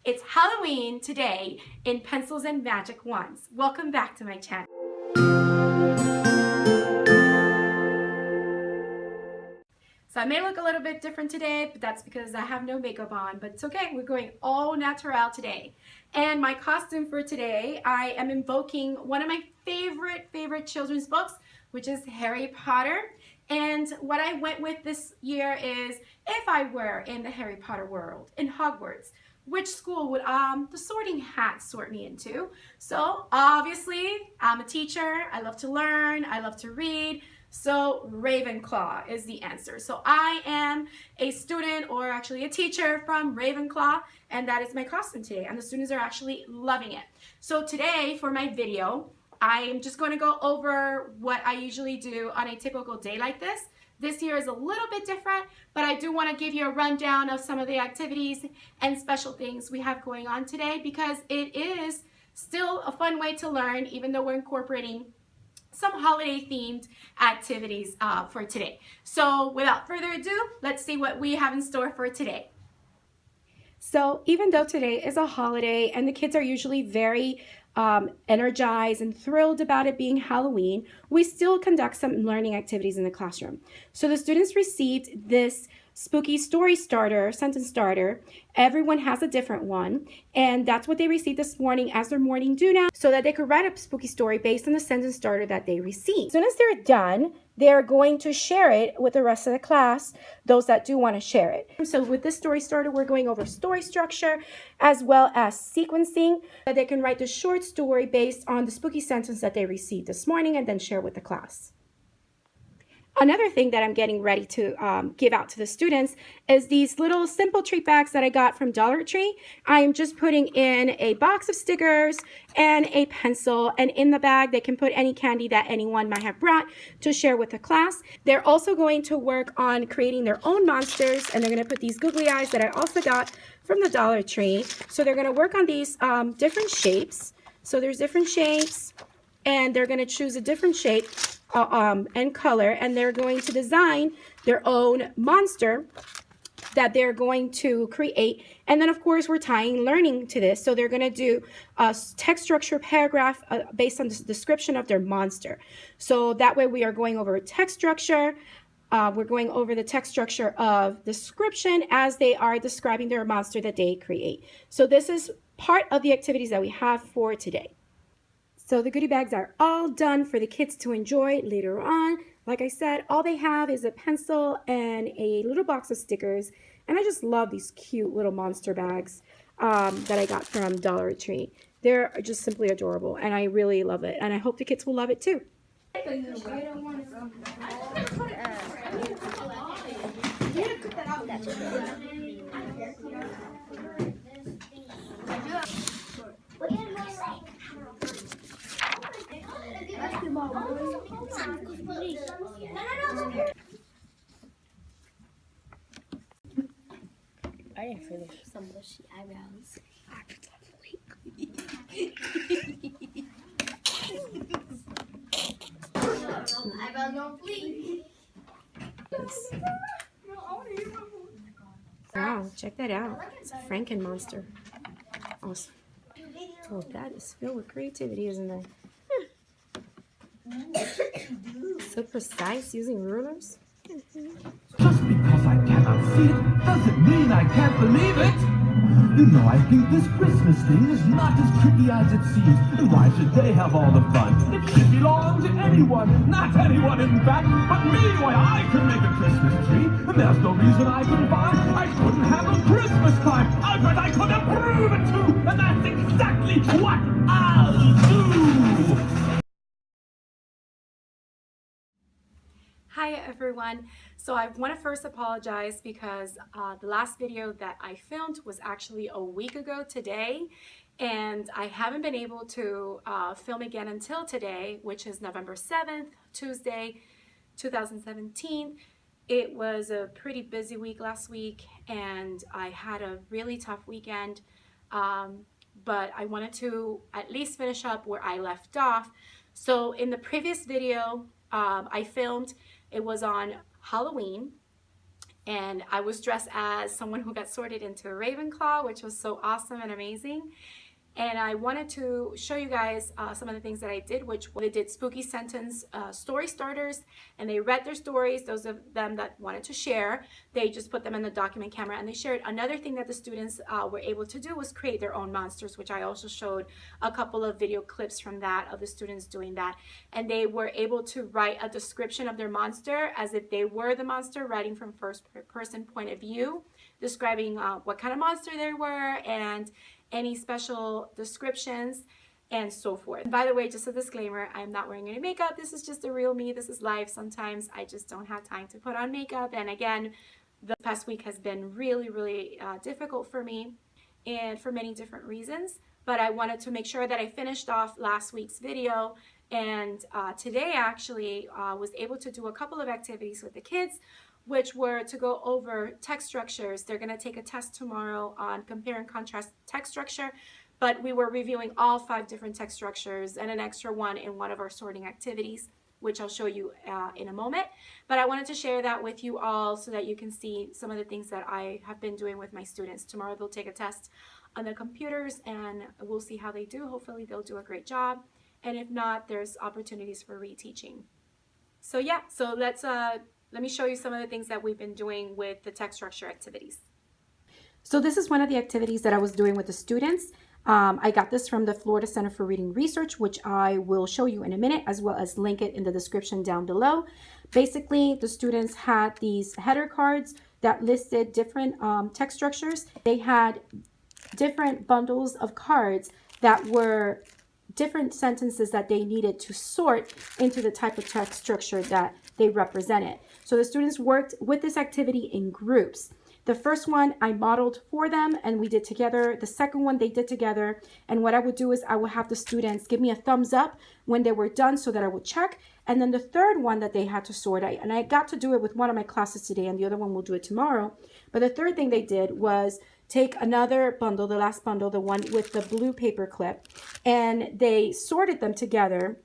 It's Halloween today in Pencils and Magic Wands. Welcome back to my channel. So I may look a little bit different today, but that's because I have no makeup on, but it's okay. We're going all natural today. And my costume for today, I am invoking one of my favorite children's books, which is Harry Potter. And what I went with this year is, if I were in the Harry Potter world, in Hogwarts, which school would the sorting hat sort me into? So obviously, I'm a teacher. I love to learn. I love to read. So Ravenclaw is the answer. So I am a student, or actually a teacher from Ravenclaw, and that is my costume today. And the students are actually loving it. So today for my video, I am just going to go over what I usually do on a typical day like this. This year is a little bit different, but I do want to give you a rundown of some of the activities and special things we have going on today, because it is still a fun way to learn, even though we're incorporating some holiday themed activities for today. So without further ado, let's see what we have in store for today. So even though today is a holiday and the kids are usually very energized and thrilled about it being Halloween, we still conduct some learning activities in the classroom. So the students received this spooky story starter, sentence starter. Everyone has a different one, and that's what they received this morning as their morning do now, so that they could write a spooky story based on the sentence starter that they received. As soon as they're done, they're going to share it with the rest of the class, those that do want to share it. So with this story starter, we're going over story structure as well as sequencing, that they can write the short story based on the spooky sentence that they received this morning and then share with the class. Another thing that I'm getting ready to give out to the students is these little simple treat bags that I got from Dollar Tree. I am just putting in a box of stickers and a pencil, and in the bag they can put any candy that anyone might have brought to share with the class. They're also going to work on creating their own monsters, and they're going to put these googly eyes that I also got from the Dollar Tree. So they're going to work on these different shapes. So there's different shapes, and they're going to choose a different shape and color, and they're going to design their own monster that they're going to create. And then of course we're tying learning to this, so they're going to do a text structure paragraph based on the description of their monster. So that way we are going over text structure, we're going over the text structure of description as they are describing their monster that they create. So this is part of the activities that we have for today. So the goodie bags are all done for the kids to enjoy later on. Like I said, all they have is a pencil and a little box of stickers. And I just love these cute little monster bags that I got from Dollar Tree. They're just simply adorable, and I really love it. And I hope the kids will love it too. I didn't finish. Some bushy eyebrows. Eyebrows don't flee. Wow, check that out. It's a Franken monster. Awesome. Oh, that is filled with creativity, isn't it? So precise, using rulers. Just because I cannot see it doesn't mean I can't believe it. You know, I think this Christmas thing is not as tricky as it seems. And why should they have all the fun? It should belong to anyone, not anyone in fact, but me. Why, I can make a Christmas tree, and there's no reason I can find I couldn't have a Christmas time. But I could approve it too, and that's exactly what I'll do. Hi everyone. So I want to first apologize because the last video that I filmed was actually a week ago today, and I haven't been able to film again until today, which is November 7th, Tuesday, 2017. It was a pretty busy week last week, and I had a really tough weekend, but I wanted to at least finish up where I left off. So in the previous video I filmed, it was on Halloween, And I was dressed as someone who got sorted into a Ravenclaw, which was so awesome and amazing. And I wanted to show you guys some of the things that I did, which they did spooky sentence story starters, and they read their stories. Those of them that wanted to share, they just put them in the document camera and they shared. Another thing that the students were able to do was create their own monsters, which I also showed a couple of video clips from that, of the students doing that. And they were able to write a description of their monster as if they were the monster, writing from first person point of view, describing what kind of monster they were and any special descriptions and so forth. And by the way, just a disclaimer, I'm not wearing any makeup. This is just the real me. This is life. Sometimes I just don't have time to put on makeup. And again, the past week has been really difficult for me, and for many different reasons. But I wanted to make sure that I finished off last week's video, and today actually was able to do a couple of activities with the kids, which were to go over text structures. They're going to take a test tomorrow on compare and contrast text structure, but we were reviewing all 5 different text structures and an extra one in one of our sorting activities, which I'll show you in a moment. But I wanted to share that with you all so that you can see some of the things that I have been doing with my students. Tomorrow they'll take a test on the computers and we'll see how they do. Hopefully they'll do a great job. And if not, there's opportunities for reteaching. So yeah, so let me show you some of the things that we've been doing with the text structure activities. So this is one of the activities that I was doing with the students. I got this from the Florida Center for Reading Research, which I will show you in a minute, as well as link it in the description down below. Basically, the students had these header cards that listed different text structures. They had different bundles of cards that were different sentences that they needed to sort into the type of text structure that they represented. So the students worked with this activity in groups. The first one I modeled for them and we did together. The second one they did together. And what I would do is I would have the students give me a thumbs up when they were done so that I would check. And then the third one that they had to sort, and I got to do it with one of my classes today and the other one we'll do it tomorrow. But the third thing they did was take another bundle, the last bundle, the one with the blue paper clip, and they sorted them together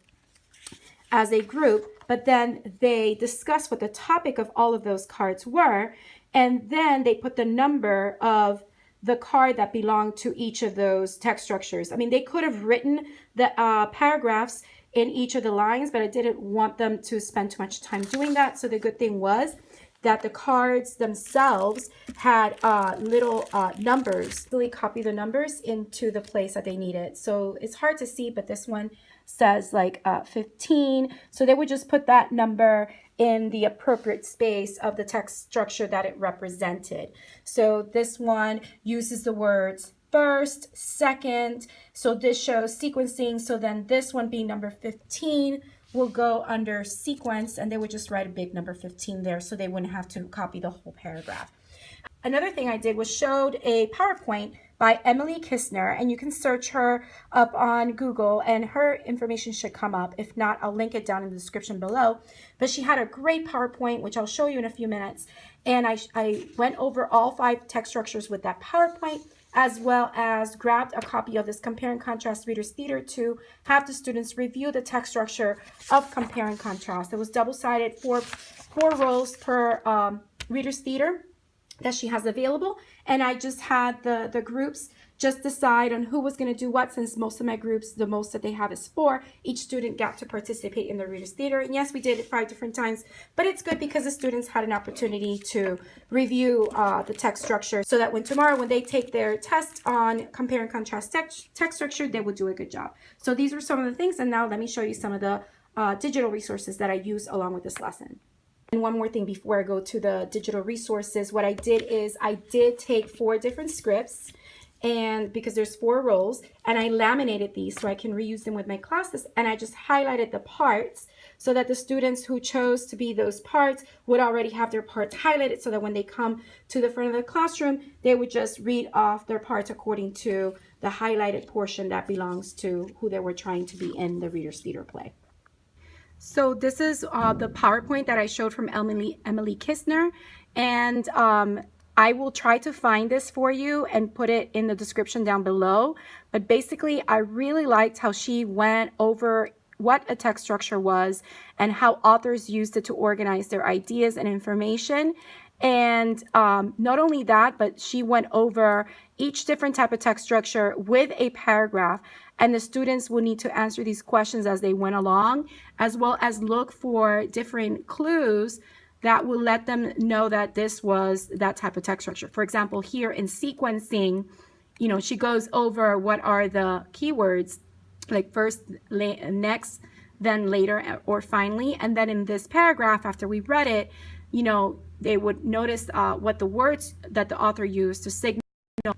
as a group, but then they discussed what the topic of all of those cards were, and then they put the number of the card that belonged to each of those text structures. I mean, they could have written the paragraphs in each of the lines, but I didn't want them to spend too much time doing that. So the good thing was that the cards themselves had little numbers. Really copy the numbers into the place that they needed. So it's hard to see, but this one says like 15. So they would just put that number in the appropriate space of the text structure that it represented. So this one uses the words first, second. So this shows sequencing. So then this one being number 15 will go under sequence, and they would just write a big number 15 there so they wouldn't have to copy the whole paragraph. Another thing I did was showed a PowerPoint by Emily Kissner, and you can search her up on Google and her information should come up. If not, I'll link it down in the description below. But she had a great PowerPoint, which I'll show you in a few minutes. And I went over all 5 text structures with that PowerPoint, as well as grabbed a copy of this Compare and Contrast Reader's Theater to have the students review the text structure of Compare and Contrast. It was double-sided, four rows per Reader's Theater that she has available, and I just had the groups just decide on who was going to do what. Since most of my groups, the most that they have is 4, each student got to participate in the Reader's Theater. And yes, we did it 5 different times, but it's good because the students had an opportunity to review the text structure so that when tomorrow, when they take their test on Compare and Contrast text structure, they will do a good job. So these were some of the things, and now let me show you some of the digital resources that I used along with this lesson. And one more thing before I go to the digital resources, what I did is I did take 4 different scripts, and because there's 4 roles, and I laminated these so I can reuse them with my classes, and I just highlighted the parts so that the students who chose to be those parts would already have their parts highlighted, so that when they come to the front of the classroom, they would just read off their parts according to the highlighted portion that belongs to who they were trying to be in the Reader's Theater play. So this is the PowerPoint that I showed from Emily Kissner, and I will try to find this for you and put it in the description down below. But basically, I really liked how she went over what a text structure was and how authors used it to organize their ideas and information. And not only that, but she went over each different type of text structure with a paragraph. And the students will need to answer these questions as they went along, as well as look for different clues that will let them know that this was that type of text structure. For example, here in sequencing, you know, she goes over what are the keywords, like first, next, then later, or finally. And then in this paragraph, after we read it, you know, they would notice what the words that the author used to signal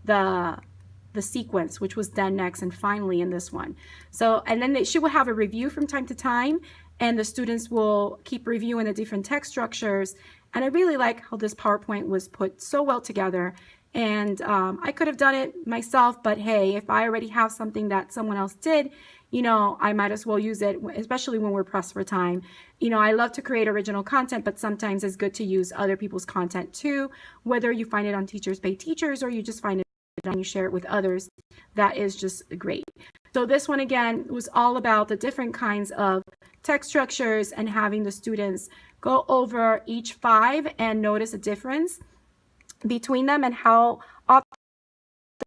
the sequence, which was then, next, and finally in this one. So, and then she will have a review from time to time, and the students will keep reviewing the different text structures. And I really like how this PowerPoint was put so well together. And I could have done it myself, but hey, if I already have something that someone else did, you know, I might as well use it, especially when we're pressed for time. You know, I love to create original content, but sometimes it's good to use other people's content too, whether you find it on Teachers Pay Teachers or you just find it and you share it with others. That is just great. So this one, again, was all about the different kinds of text structures and having the students go over each 5 and notice a difference between them and how authors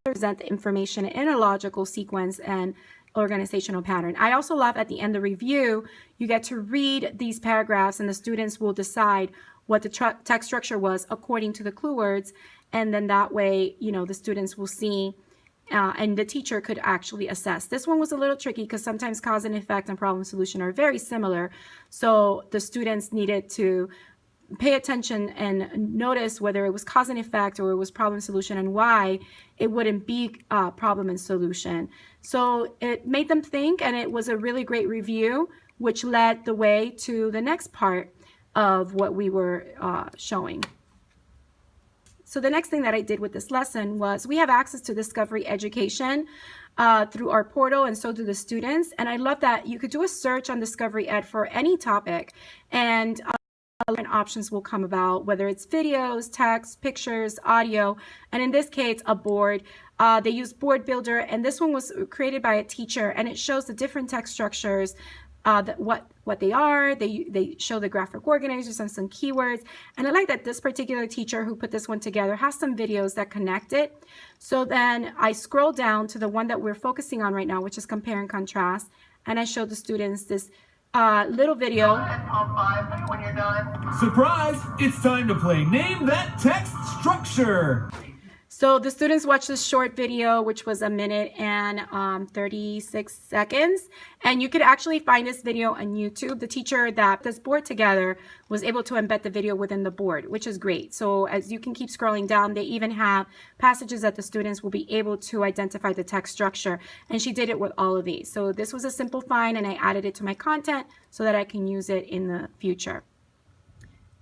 present the information in a logical sequence and organizational pattern. I also love at the end of the review, you get to read these paragraphs and the students will decide what the text structure was according to the clue words. And then that way, you know, the students will see and the teacher could actually assess. This one was a little tricky because sometimes cause and effect and problem solution are very similar. So the students needed to pay attention and notice whether it was cause and effect or it was problem solution and why it wouldn't be problem and solution. So it made them think, and it was a really great review, which led the way to the next part of what we were showing. So the next thing that I did with this lesson was we have access to Discovery Education through our portal, and so do the students. And I love that you could do a search on Discovery Ed for any topic, and different options will come about, whether it's videos, text, pictures, audio, and in this case, a board. They use Board Builder, and this one was created by a teacher, and it shows the different text structures, what they are. They show the graphic organizers and some keywords. And I like that this particular teacher who put this one together has some videos that connect it. So then I scroll down to the one that we're focusing on right now, which is compare and contrast. And I showed the students this little video. Surprise! It's time to play Name That Text Structure! So the students watched this short video, which was 1 minute and 36 seconds. And you could actually find this video on YouTube. The teacher that this board together was able to embed the video within the board, which is great. So as you can keep scrolling down, they even have passages that the students will be able to identify the text structure. And she did it with all of these. So this was a simple find, and I added it to my content so that I can use it in the future.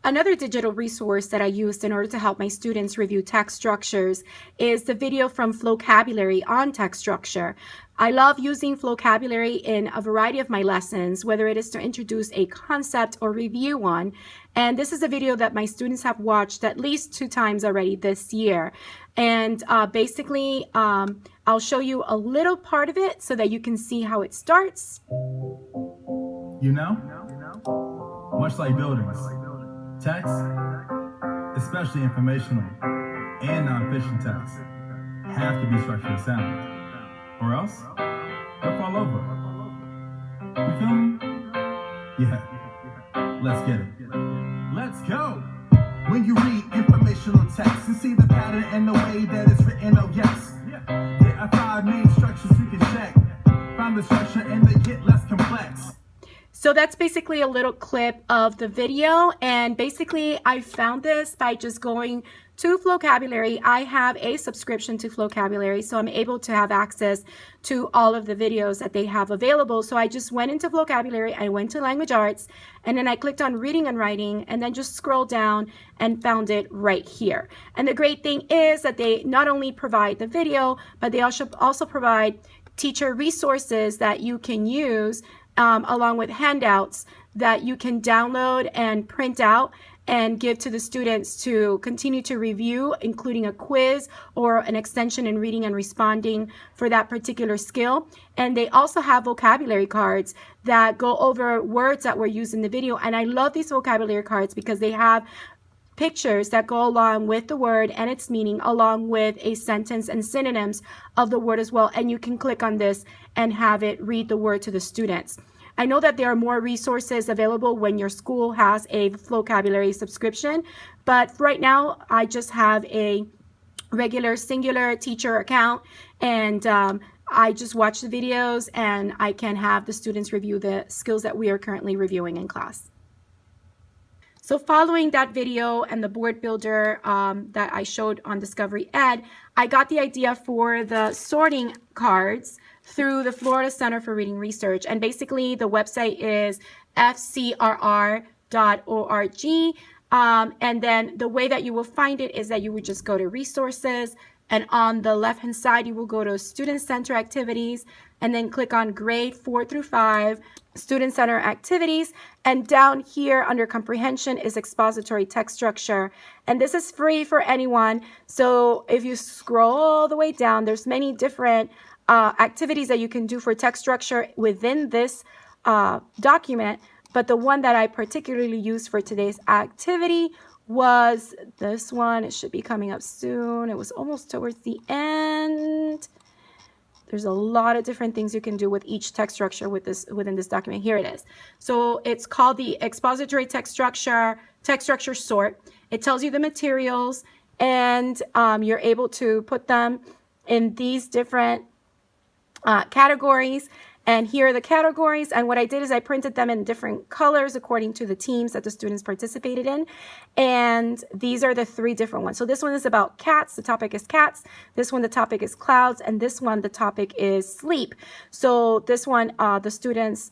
Another digital resource that I used in order to help my students review text structures is the video from FlowCabuLarry on text structure. I love using FlowCabuLarry in a variety of my lessons, whether it is to introduce a concept or review one. And this is a video that my students have watched at least 2 times already this year. And basically, I'll show you a little part of it so that you can see how it starts. You know, much like buildings, text, especially informational and non-fiction text, have to be structurally sound, or else they'll fall over. You feel me? Yeah. Let's get it. Let's go. When you read informational text, you see the pattern and the way that it's written. Oh yes. There are 5 main structures you can check. Find the structure and they get less complex. So that's basically a little clip of the video, and basically I found this by just going to FlowCabuLarry. I have a subscription to FlowCabuLarry, so I'm able to have access to all of the videos that they have available. So I just went into FlowCabuLarry, I went to Language Arts, and then I clicked on Reading and Writing, and then just scrolled down and found it right here. And the great thing is that they not only provide the video, but they also provide teacher resources that you can use along with handouts that you can download and print out and give to the students to continue to review, including a quiz or an extension in reading and responding for that particular skill. And they also have vocabulary cards that go over words that were used in the video. And I love these vocabulary cards because they have pictures that go along with the word and its meaning, along with a sentence and synonyms of the word as well. And you can click on this and have it read the word to the students. I know that there are more resources available when your school has a FlowCabuLarry subscription, but right now I just have a regular singular teacher account, and I just watch the videos and I can have the students review the skills that we are currently reviewing in class. So following that video and the board builder that I showed on Discovery Ed, I got the idea for the sorting cards through the Florida Center for Reading Research. And basically the website is FCRR.org. And then the way that you will find it is that you would just go to resources, and on the left hand side you will go to student center activities, and then click on grade 4 through 5 student center activities, and down here under comprehension is expository text structure, and this is free for anyone. So if you scroll all the way down, there's many different activities that you can do for text structure within this document, but the one that I particularly used for today's activity was this one. It should be coming up soon. It was almost towards the end. There's a lot of different things you can do with each text structure within this document. Here it is. So it's called the expository text structure sort. It tells you the materials, and you're able to put them in these different categories. And here are the categories, and what I did is I printed them in different colors according to the teams that the students participated in. And these are the 3 different ones. So this one is about cats. The topic is cats. This one, the topic is clouds. And this one, the topic is sleep. So this one, the students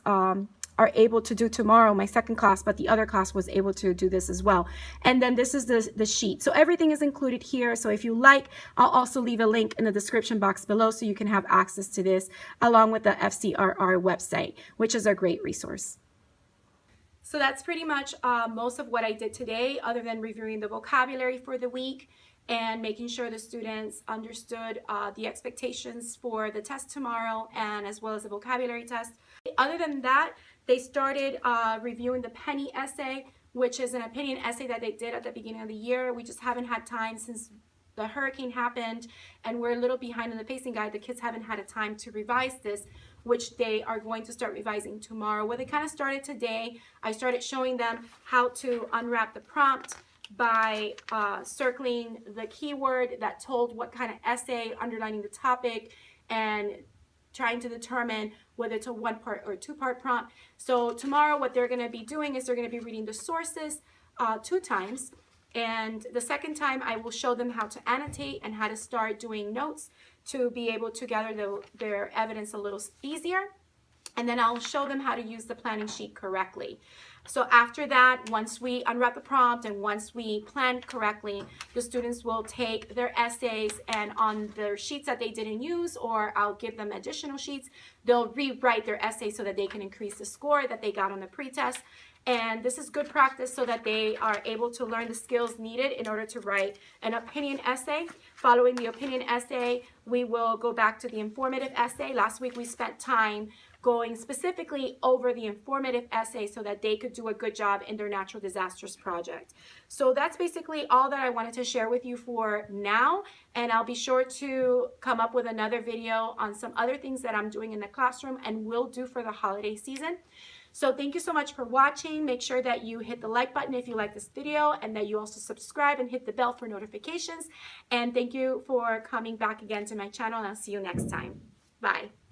are able to do tomorrow, my second class, but the other class was able to do this as well. And then this is the sheet. So everything is included here. So if you like, I'll also leave a link in the description box below so you can have access to this along with the FCRR website, which is a great resource. So that's pretty much most of what I did today, other than reviewing the vocabulary for the week and making sure the students understood the expectations for the test tomorrow, and as well as the vocabulary test. Other than that, they started reviewing the penny essay, which is an opinion essay that they did at the beginning of the year. We just haven't had time since the hurricane happened, and we're a little behind in the pacing guide. The kids haven't had a time to revise this, which they are going to start revising tomorrow. Well, they kind of started today. I started showing them how to unwrap the prompt by circling the keyword that told what kind of essay, underlining the topic, and trying to determine whether it's a 1-part or 2-part prompt. So tomorrow what they're going to be doing is they're going to be reading the sources 2 times. And the second time I will show them how to annotate and how to start doing notes to be able to gather their evidence a little easier. And then I'll show them how to use the planning sheet correctly. So after that, once we unwrap the prompt and once we plan correctly, the students will take their essays, and on their sheets that they didn't use, or I'll give them additional sheets, they'll rewrite their essay so that they can increase the score that they got on the pretest. And this is good practice so that they are able to learn the skills needed in order to write an opinion essay. Following the opinion essay, we will go back to the informative essay. Last week we spent time going specifically over the informative essay so that they could do a good job in their natural disasters project. So that's basically all that I wanted to share with you for now, and I'll be sure to come up with another video on some other things that I'm doing in the classroom and will do for the holiday season. So thank you so much for watching. Make sure that you hit the like button if you like this video, and that you also subscribe and hit the bell for notifications. And thank you for coming back again to my channel, and I'll see you next time. Bye.